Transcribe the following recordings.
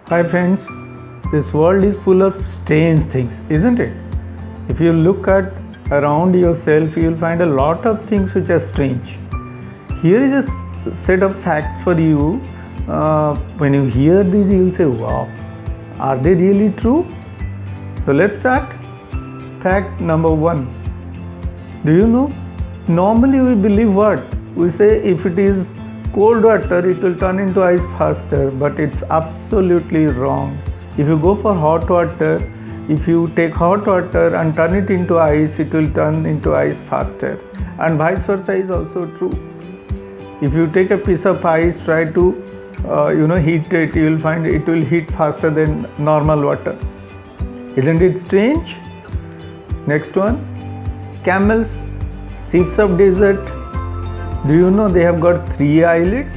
Hi friends, this world is full of strange things, isn't it? If you look at around yourself, you will find a lot of things which are strange. Here is a set of facts for you. When you hear these, you will say, wow, are they really true? So let's start. Fact number 1. Do you know? Normally we believe what? We say if it is cold water, it will turn into ice faster, but it's absolutely wrong. If you go for hot water, if you take hot water and turn it into ice, it will turn into ice faster. And vice versa is also true. If you take a piece of ice, try to heat it, you will find it will heat faster than normal water. Isn't it strange? Next one, camels, sheep of desert. Do you know they have got 3 eyelids?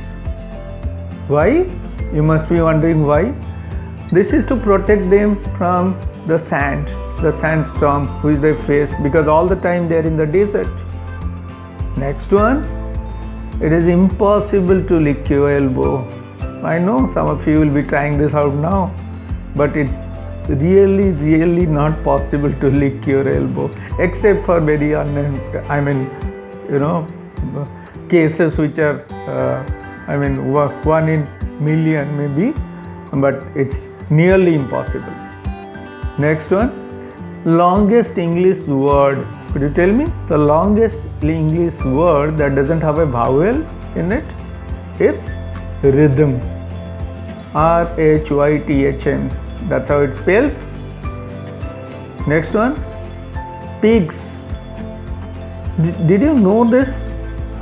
Why? You must be wondering why. This is to protect them from the sandstorm which they face, because all the time they are in the desert. Next one, it is impossible to lick your elbow. I know some of you will be trying this out now, but it's really not possible to lick your elbow, except for very cases which are one in million maybe, but it's nearly impossible. Next one, longest English word. Could you tell me the longest English word that doesn't have a vowel in it? It's rhythm. RHYTHM. That's how it spells. Next one, pigs. Did you know this?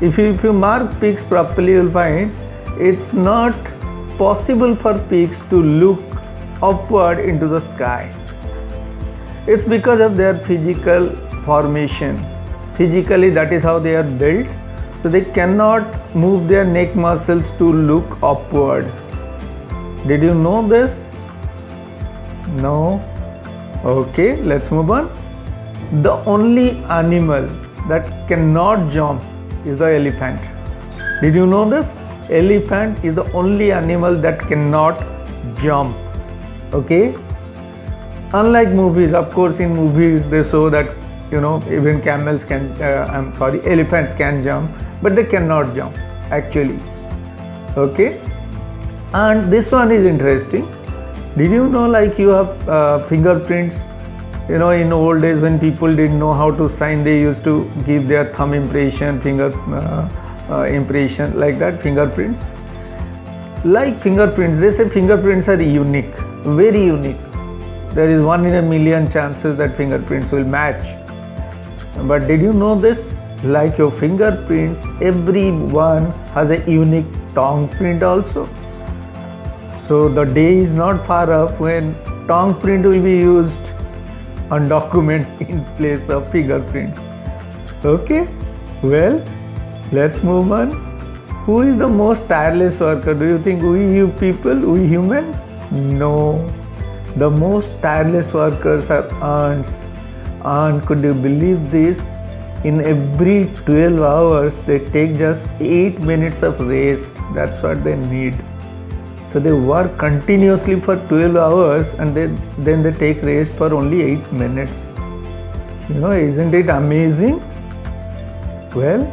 If you mark pigs properly, you'll find it's not possible for pigs to look upward into the sky. It's because of their physical formation. Physically, that is how they are built. So they cannot move their neck muscles to look upward. Did you know this? No? Okay, let's move on. The only animal that cannot jump is the elephant. Did you know this? Elephant is the only animal that cannot jump. Okay? Unlike movies, of course, in movies they show that even elephants can jump, but they cannot jump actually. Okay? And this one is interesting. Did you know you have fingerprints? In old days when people didn't know how to sign, they used to give their thumb impression, finger impression, like that, fingerprints. Like fingerprints, they say fingerprints are unique, very unique. There is 1 in a million chances that fingerprints will match. But did you know this? Like your fingerprints, everyone has a unique tongue print also. So the day is not far off when tongue print will be used on document in place of fingerprints. Okay, well, let's move on. Who is the most tireless worker? Do you think we people, we humans? No. The most tireless workers are ants. And could you believe this? In every 12 hours, they take just 8 minutes of rest. That's what they need. So they work continuously for 12 hours and then they take rest for only 8 minutes. Isn't it amazing? Well,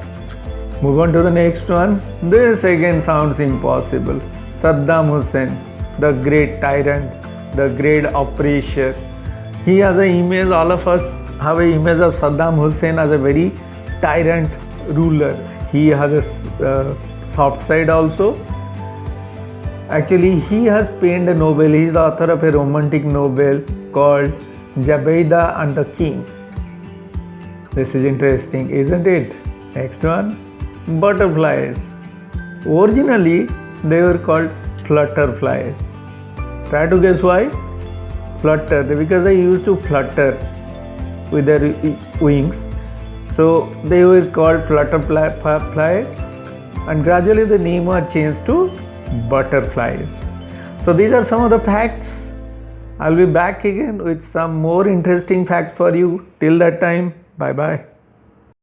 move on to the next one. This again sounds impossible. Saddam Hussein, the great tyrant, the great oppressor. He has an image, all of us have an image of Saddam Hussein as a very tyrant ruler. He has a soft side also. Actually, he has penned a novel. He is the author of a romantic novel called Zubaydah and the King. This is interesting, isn't it? Next one, butterflies. Originally, they were called flutterflies. Try to guess why? Flutter, because they used to flutter with their wings. So they were called flutterflies, and gradually the name was changed to butterflies. So these are some of the facts. I'll be back again with some more interesting facts for you. Till that time, bye bye.